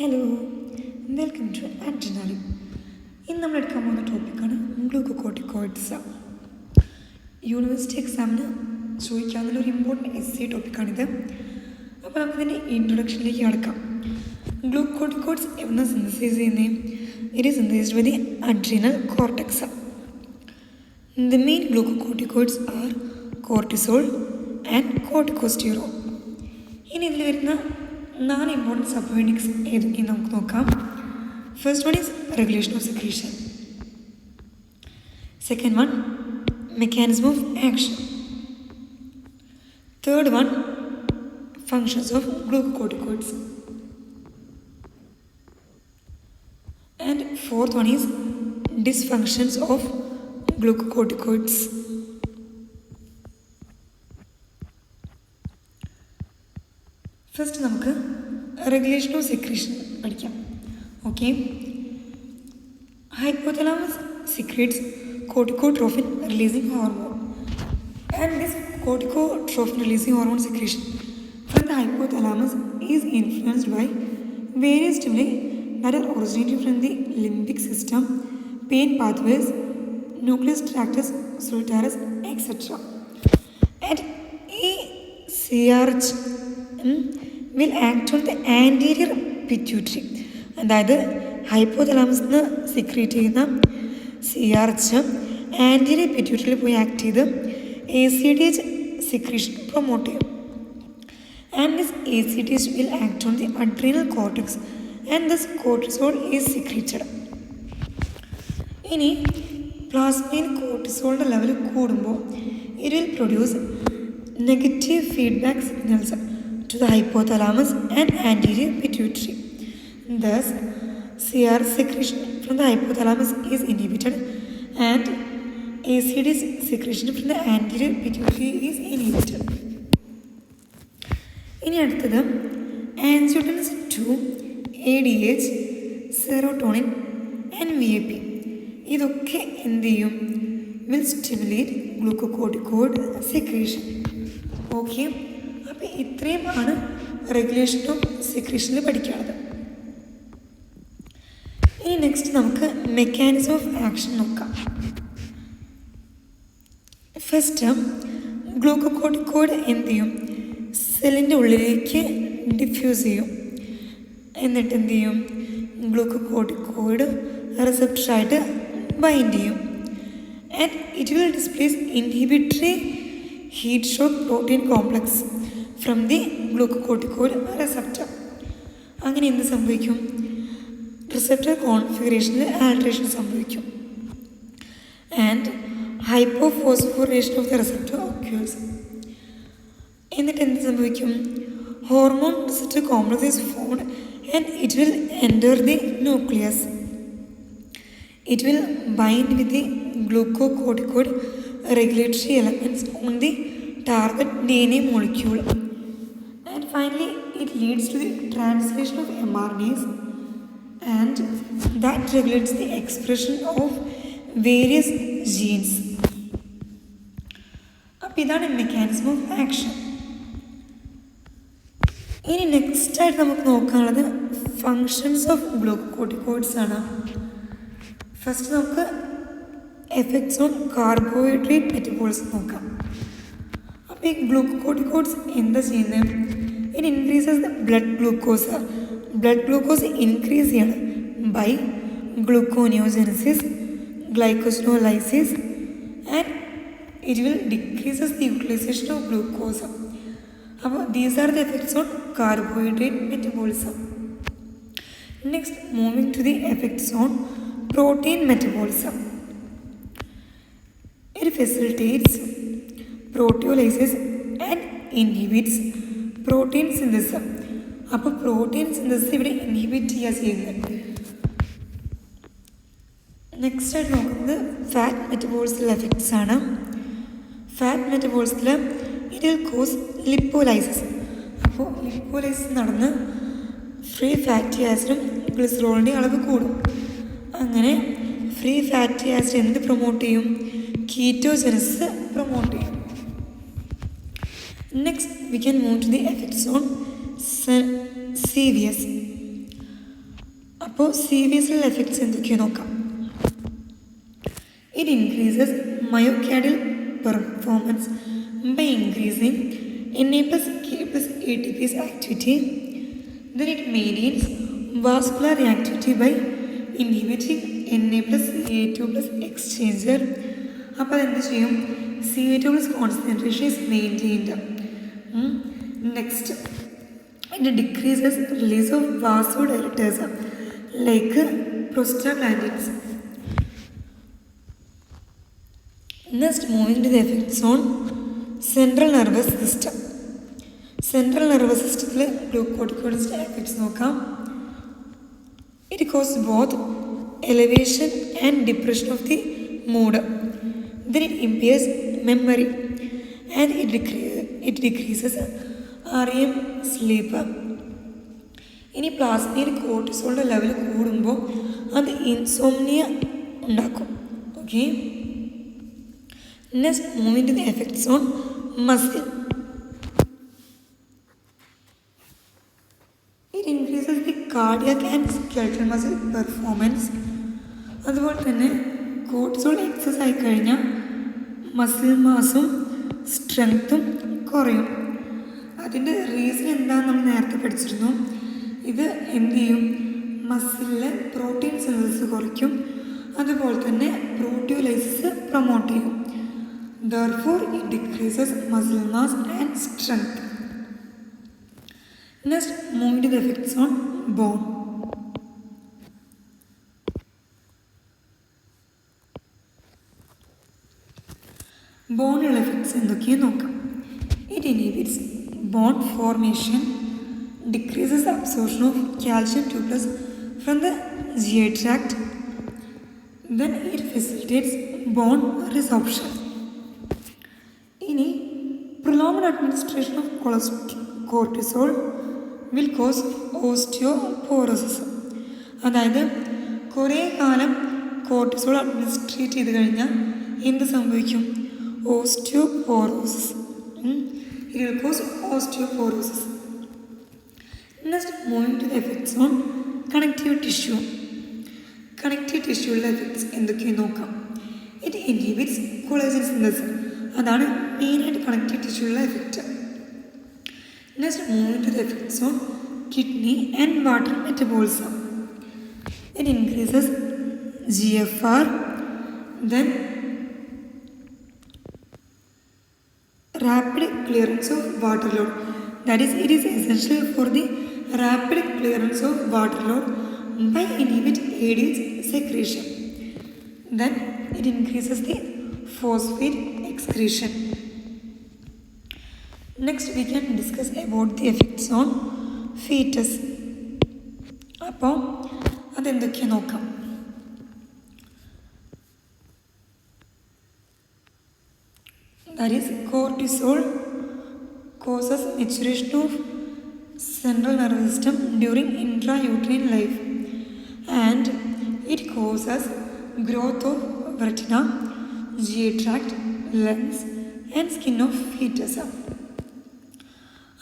Hello, welcome to adrenaline. ഇന്ന് നമ്മൾ എടുക്കാൻ പോകുന്ന ടോപ്പിക്കാണ് ഗ്ലൂക്കോകോർട്ടിക്കോയിഡ്സ്. യൂണിവേഴ്സിറ്റി എക്സാമിന് ചോദിക്കാവുന്ന ഒരു ഇമ്പോർട്ടൻറ്റ് എസ് ടോപ്പിക്കാണിത്. അപ്പോൾ നമുക്കിതിൻ്റെ ഇൻട്രൊഡക്ഷനിലേക്ക് കടക്കാം. ഗ്ലൂക്കോർട്ടിക്കോയിഡ്സ് എവിടെ സിന്തസൈസ് ചെയ്യുന്നത്? It is synthesized by the adrenal cortex. The main glucocorticoids are cortisol and corticosterol. ഇനി ഇതിൽ വരുന്ന 4 ഇമ്പോർട്ടൻറ്റ് സബ് യൂണിറ്റ്സ് ഏതൊക്കെയെന്ന് നമുക്ക് നോക്കാം. First one is regulation of secretion. Second one mechanism of action. Third one functions of glucocorticoids. And fourth one is dysfunctions of glucocorticoids. First നമുക്ക് regulation of secretion പഠിക്കാം. Okay, hypothalamus secretes corticotrophin releasing hormone, and this corticotrophin releasing hormone secretion from the hypothalamus is influenced by various stimuli that are originating from the limbic system, pain pathways, nucleus tractus solitarius, etc. And CRH will act on the anterior pituitary. അതായത് ഹൈപ്പോതലാമസിൽ നിന്ന് സിക്രീറ്റ് ചെയ്യുന്ന CRH anterior പിറ്റ്യൂട്ടറിയിൽ പോയി act ചെയ്ത് ACTH secretion promote ചെയ്യും. And this ACTH will act on the adrenal cortex and this cortisol is secreted. ഇനി പ്ലാസ്മയിൽ കോർട്ടിസോളിൻ്റെ level കൂടുമ്പോൾ it will produce negative feedback signals to the hypothalamus and anterior pituitary. Thus, CRH secretion from the hypothalamus is inhibited and ACTH secretion from the anterior pituitary is inhibited. ഇനി അടുത്തത് angiotensin 2, ADH, serotonin and VAP. ഇതൊക്കെ എന്ത് ചെയ്യും? Will stimulate glucocorticoid secretion. Okay, അപ്പോൾ ഇത്രയും ആണ് regulation of സെക്രീഷനിൽ പഠിക്കാനുള്ളത്. ഇനി നെക്സ്റ്റ് നമുക്ക് മെക്കാനിസം ഓഫ് ആക്ഷൻ നോക്കാം. ഫസ്റ്റ് ഗ്ലൂക്കോകോർട്ടിക്കോയിഡ് എന്ത് ചെയ്യും? സെല്ലിൻ്റെ ഉള്ളിലേക്ക് ഡിഫ്യൂസ് ചെയ്യും. എന്നിട്ട് എന്ത് ചെയ്യും? ഗ്ലൂക്കോകോർട്ടിക്കോയിഡ് റിസപ്റ്ററായിട്ട് ബൈൻഡ് ചെയ്യും. And it will displace inhibitory heat shock protein complex from the glucocorticoid receptor. അങ്ങനെ എന്ത് സംഭവിക്കും? റിസപ്റ്റർ കോൺഫിഗറേഷനിൽ ആൾട്രേഷൻ സംഭവിക്കും. And hypophosphorylation of the receptor occurs. എന്നിട്ട് എന്ത് സംഭവിക്കും? Hormone receptor complex is formed and it will enter the nucleus. It will bind with the glucocorticoid regulatory elements on the target DNA molecule, and finally it leads to the translation of mRNAs, and that regulates the expression of various genes. അപ്പോൾ ഇതാണ് mechanism of action. ഇനി next ആയിട്ട് നമുക്ക് നോക്കാനുള്ളത് functions of glucocorticoids ആണ്. First നമുക്ക് effects on carbohydrate metabolism നോക്കാം. അപ്പോൾ ഈ ഗ്ലൂക്കോകോർട്ടിക്കോയിഡ്സ് എന്താ ചെയ്യുന്നത്? It increases the blood glucose. Blood glucose increase ചെയ്യാണ് by gluconeogenesis, glycogenolysis, and it will decreases the utilization of glucose. അപ്പോൾ these are the effects on carbohydrate metabolism. Next moving to the effects on protein metabolism. It facilitates proteolysis and inhibits protein synthesis. അപ്പോൾ protein synthesis ഇവിടെ inhibit ചെയ്യുന്നത്. Next ആയിട്ട് നോക്കുന്നത് fat മെറ്റബോളിസിൽ effects ആണ്. Fat മെറ്റബോളിസിൽ it will cause lipolysis. അപ്പോൾ lipolysis നടന്ന് ഫ്രീ ഫാറ്റി ആസിഡും ഗ്ലിസറോളിൻ്റെ അളവ് കൂടും. അങ്ങനെ ഫ്രീ ഫാറ്റി ആസിഡ് എന്ത് പ്രൊമോട്ട് ചെയ്യും? കീറ്റോജനസിസ് പ്രൊമോട്ട് ചെയ്യും. Next we can move to the effects on CVS. അപ്പോൾ CVSL എഫക്ട്സ് എന്തൊക്കെയാണ് നോക്കാം. It increases myocardial performance by increasing Na plus K plus ATPase activity. Then it maintains vascular reactivity by inhibiting Na plus A2 plus exchanger. അപ്പോൾ അതെന്ത് ചെയ്യും? CO2 plus concentration is maintained. Next, it decreases release of vasodilators like prostaglandins. Next, moving to the effects on central nervous system. Central nervous സിസ്റ്റത്തിൽ ഗ്ലൂക്കോട്ടിക്കോയിഡ്സിൻ്റെ effects നോക്കാം. It cause both elevation and depression of the mood. Then it impairs memory and it decreases REM sleep. ഇനി പ്ലാസ്മയിൽ കോർട്ടിസോളിൻ്റെ level കൂടുമ്പോൾ അത് insomnia ഉണ്ടാക്കും. Okay. Next, moving to the effects on muscle. It increases the cardiac and skeletal muscle performance. അതുപോലെ തന്നെ cortisol excess ആയി കഴിഞ്ഞാൽ മസിൽ മാസും സ്ട്രെങ്ത്തും കുറയും. അതിൻ്റെ റീസൺ എന്താണെന്ന് നമ്മൾ നേരത്തെ പഠിച്ചിരുന്നു. ഇത് എന്ത് ചെയ്യും? മസിലിലെ പ്രോട്ടീൻ സിന്തസിസ് കുറയ്ക്കും. അതുപോലെ തന്നെ പ്രോട്ടിയോലൈസിസ് പ്രൊമോട്ട് ചെയ്യും. Therefore, it decreases muscle mass and strength. Next, moving to the effects on bone. Bone effects എന്തൊക്കെയാണ് നോക്കാം. It inhibits bone formation, decreases the absorption of calcium 2+ from the GI tract. Then it facilitates bone resorption. ഇനി prolonged administration of cortisol will cause osteoporosis. അതായത് കുറേ കാലം cortisol administrate ചെയ്ത് കഴിഞ്ഞാൽ എന്ത് സംഭവിക്കും? Osteoporosis. It will cause osteoporosis. Next, moving to the effects on connective tissue. Connective tissueയുടെ effects എന്തൊക്കെയാണ് നോക്കാം. It inhibits collagen synthesis. അതാണ് മെയിനായിട്ട് കണക്റ്റീവ് ടിഷ്യൂള്ള effect. Next, moving to the effects on kidney and water metabolism. It increases GFR. Then rapid clearance of water load. That is, it is essential for the rapid clearance of water load by inhibit ADH secretion. Then it increases the phosphate excretion. Next, we can discuss about the effects on fetus. അപ്പോൾ അതെന്തൊക്കെയാണ് നോക്കാം. That is, cortisol causes maturation of central nervous system during intrauterine life, and it causes growth of retina, GI tract, lungs and skin of fetus.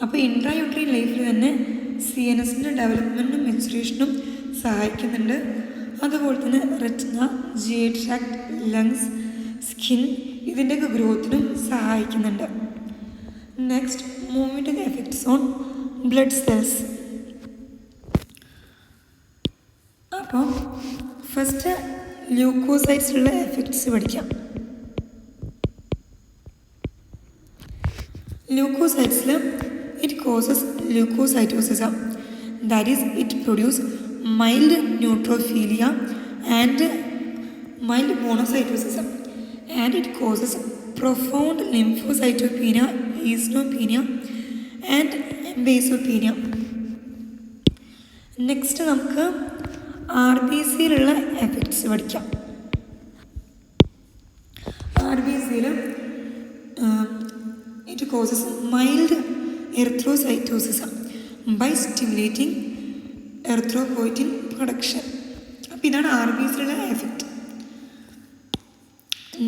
അപ്പോൾ intrauterine ലൈഫിൽ തന്നെ CNSൻ്റെ ഡെവലപ്മെൻറ്റും മെച്ചുറേഷനും സഹായിക്കുന്നുണ്ട്. അതുപോലെ തന്നെ retina, GI tract, lungs, skin ഇതിൻ്റെയൊക്കെ ഗ്രോത്തിനും സഹായിക്കുന്നുണ്ട്. Next, moving to the effects on blood cells. അപ്പോൾ ഫസ്റ്റ് ല്യൂക്കോസൈറ്റ്സിലുള്ള എഫക്ട്സ് പഠിക്കാം. ല്യൂക്കോസൈറ്റ്സിൽ it causes leucocytosis. That is, it produce mild neutrophilia and mild monocytosis, and it causes profound lymphocytopenia, eosinopenia and basopenia. Next നമുക്ക് RBCയിലുള്ള effects പഠിക്കാം. RBCയിൽ it causes mild erythrocytosis by stimulating erythropoietin production. അപ്പോൾ ഇതാണ് RBCയിലുള്ള effect.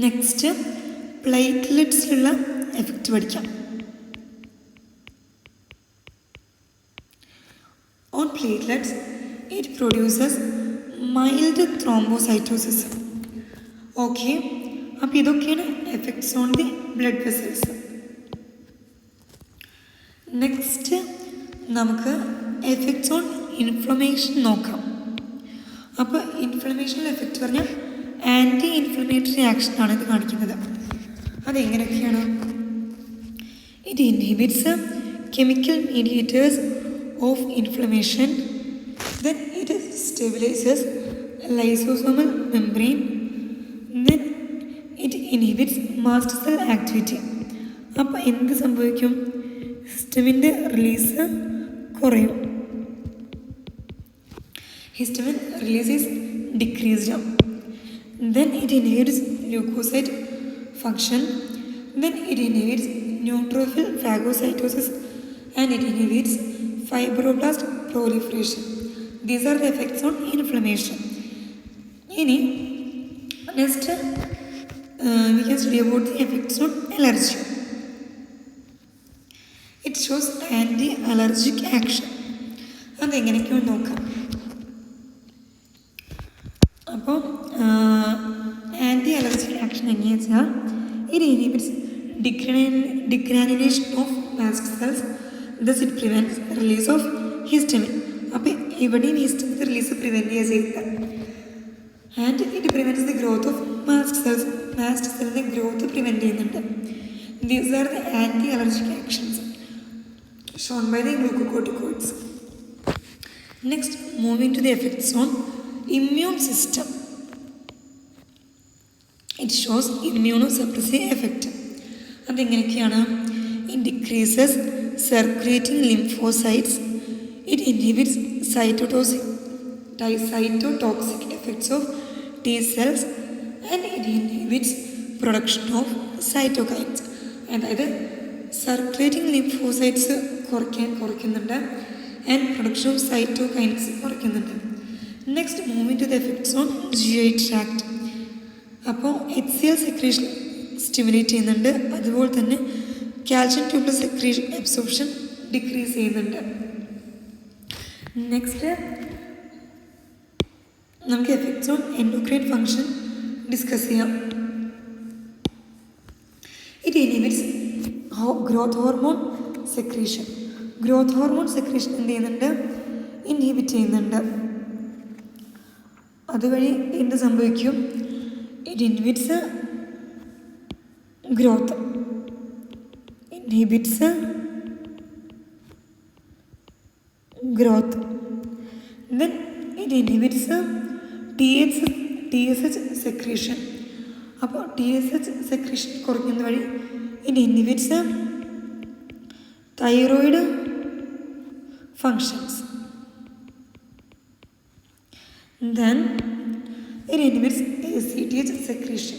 Next, പ്ലേറ്റ്ലെറ്റ്സിലുള്ള effect പഠിക്കാം. On platelets, it produces mild thrombocytosis. Okay, അപ്പോൾ ഇതൊക്കെയാണ് effects on the blood vessels. Next നമുക്ക് എഫക്ട്സ് ഓൺ ഇൻഫ്ലമേഷൻ നോക്കാം. അപ്പോൾ ഇൻഫ്ലമേഷണൽ എഫക്റ്റ് പറഞ്ഞാൽ ആൻറ്റി ഇൻഫ്ലമേറ്ററി ആക്ഷനാണ് ഇത് കാണിക്കുന്നത്. അതെങ്ങനെയൊക്കെയാണ്? It inhibits chemical mediators of inflammation. Then it stabilises lysosomal membrane. Then it inhibits mast cell activity. അപ്പോൾ എന്ത് സംഭവിക്കും? ഹിസ്റ്റമിൻ്റെ റിലീസ് കുറയും. Histamine release is decreased. Then it inhibits leucocyte function. Then it inhibits neutrophil phagocytosis and it inhibits fibroblast proliferation. These are the effects on inflammation. ഇനി next we can study about the effects on allergy. It shows anti-allergic action. അതെങ്ങനെയൊക്കെയാണ് നോക്കാം. അപ്പോൾ anti allergic action എങ്ങനെയാണെന്ന് വെച്ചാൽ it inhibits degranulation of mast cells. Thus it prevents release of histamine. അപ്പോൾ ഇവിടെയും ഹിസ്റ്റമിൻ്റെ release prevent ചെയ്യുക ചെയ്യുക. And it prevents the growth of mast cells. Mast സെല്ലിൻ്റെ growth prevent ചെയ്യുന്നുണ്ട്. These are the anti allergic actions shown by the glucocorticoids. Next moving to the effects on immune system. It shows immunosuppressive effect. അതെങ്ങനെയൊക്കെയാണ്? It decreases circulating lymphocytes. It inhibits cytotoxic effects of T cells and it inhibits production of cytokines. അതായത് circulating lymphocytes കുറയ്ക്കുന്നുണ്ട് and production of cytokines കുറയ്ക്കുന്നുണ്ട്. Next moving to the effects on GI tract. അപ്പോൾ HCl secretion stimulate ചെയ്യുന്നുണ്ട്. അതുപോലെ തന്നെ calcium tubular secretion absorption decrease ചെയ്യുന്നുണ്ട്. നെക്സ്റ്റ് നമുക്ക് effects on endocrine function discuss ചെയ്യാം. It inhibits growth hormone secretion. Growth hormone secretion എന്ത് ചെയ്യുന്നുണ്ട്? ഇൻഹിബിറ്റ് ചെയ്യുന്നുണ്ട്. അതുവഴി എന്ത് സംഭവിക്കും? It inhibits growth. Inhibits growth. Then it inhibits TSH secretion. അപ്പോൾ TSH സെക്രീഷൻ കുറയ്ക്കുന്ന വഴി it inhibits thyroid functions. Then it inhibits ACTH secretion.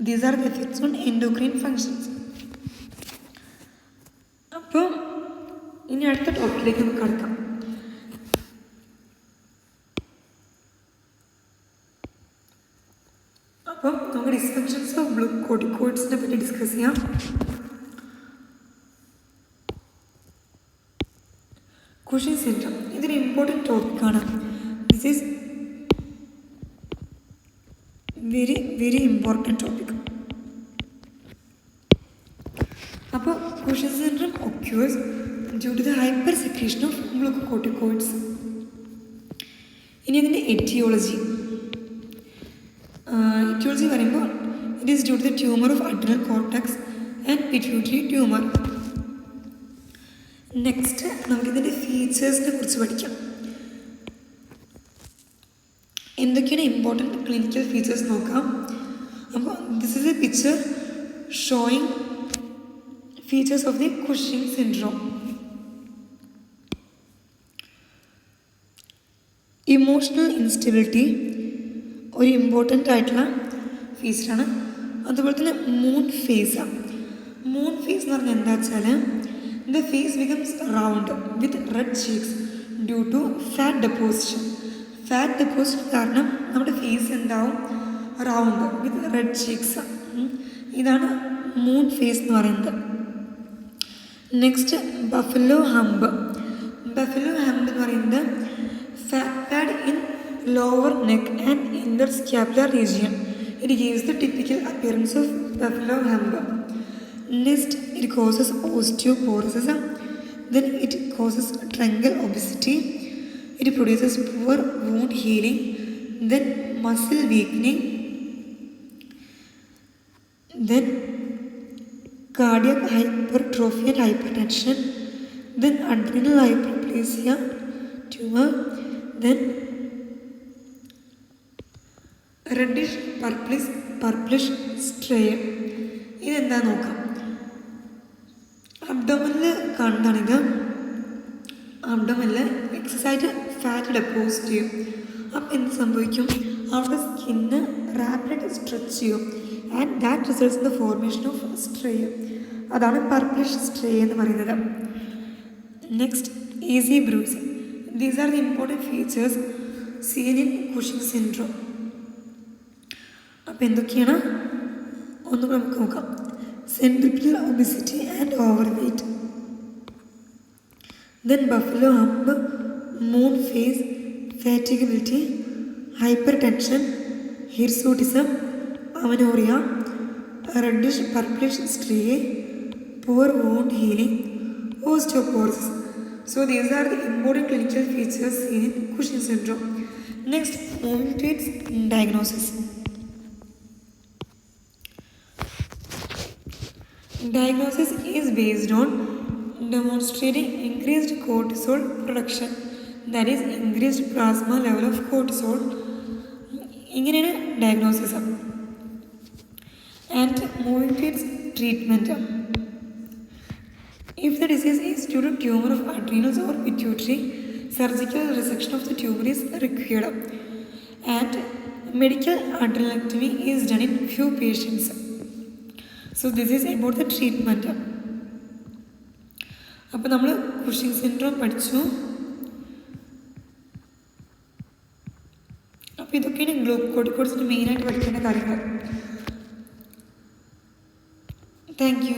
These are the effects on endocrine functions. അപ്പോൾ ഇനി അടുത്ത ടോപ്പിക്കിലേക്ക് നമുക്ക് കടക്കാം. അപ്പം നമുക്ക് ഡിസ്ഫങ്ഷൻസ് ഓഫ് ഗ്ലൂക്കോട്ടിക്കോയിഡ്സിനെ പറ്റി ഡിസ്കസ് ചെയ്യാം. കുഷിൻ സിൻഡ്രോം ഇതൊരു ഇമ്പോർട്ടൻറ്റ് ടോപ്പിക്കാണ്. This is very important topic. അപ്പോൾ Cushing syndrome occurs due to the hyper secretion of glucocorticoids. ഇനി അതിൻ്റെ എറ്റിയോളജി പറയുമ്പോൾ it is due to the tumour of adrenal cortex and pituitary tumour. Next നമുക്കിതിൻ്റെ ഫീച്ചേഴ്സിനെ കുറിച്ച് പഠിക്കാം. എന്തൊക്കെയാണ് ഇമ്പോർട്ടൻറ്റ് ക്ലിനിക്കൽ ഫീച്ചേഴ്സ് നോക്കാം. അപ്പോൾ this is A picture showing features of the Cushing syndrome. Emotional instability ഒരു ഇമ്പോർട്ടൻ്റ് ആയിട്ടുള്ള ഫീച്ചറാണ്. അതുപോലെ തന്നെ മൂൺ ഫേസാണ്. മൂൺ ഫേസ് എന്ന് പറഞ്ഞാൽ എന്താ വെച്ചാൽ the face becomes round with red cheeks due to fat deposition. Fat deposition കാരണം നമ്മുടെ ഫേസ് എന്താവും? Round with red cheeks. ഇതാണ് മൂൺ ഫേസ് എന്ന് പറയുന്നത്. Next buffalo hump. Buffalo hump എന്ന് പറയുന്നത് fat pad in lower neck and inner scapular region. It gives the typical appearance of buffalo hump. Next, it causes osteoporosis. Then it causes truncal obesity. It produces poor wound healing. Then muscle weakening. Then cardiac hypertrophy and hypertension. Then adrenal hyperplasia, tumor. Then reddish purplish striae. ഇതെന്താ നോക്കാം. അബ്ഡോമനിൽ കാണുന്നതാണിത്. അബ്ഡോമനിൽ excess fat deposit ചെയ്യും. അപ്പം എന്ത് സംഭവിക്കും? അവിടെ സ്കിന്ന് റാപ്പിഡ് സ്ട്രെച്ച് ചെയ്യും. And that results in the formation of striae. അതാണ് പർപ്പിളിഷ് സ്ട്രേ എന്ന് പറയുന്നത്. Next, easy bruising. These are the important features seen in Cushing syndrome. അപ്പം എന്തൊക്കെയാണ് ഒന്നുകൂടെ നമുക്ക് നോക്കാം. Centripetal obesity and overweight. Then buffalo hump, moon phase, fatigability, hypertension, hirsutism, amenorrhea, reddish purplish striae, poor wound healing, osteoporosis. So these are the important clinical features seen in Cushing syndrome. Next, moving to its diagnosis. Diagnosis is based on demonstrating increased cortisol production, that is increased plasma level of cortisol. ഇങ്ങനെയാണ് diagnosis. And moving to its treatment. If the disease is due to tumour of adrenals or pituitary, surgical resection of the tumour is required. And medical adrenalectomy is done in few patients. So this is about the treatment. അപ്പോൾ നമ്മൾ Cushing syndrome പഠിച്ചു. അപ്പോൾ ഇതൊക്കെയാണ് ഗ്ലൂക്കോഡിക്കോഡ്സിന് മെയിനായിട്ട് പഠിക്കേണ്ട കാര്യങ്ങൾ. Thank you.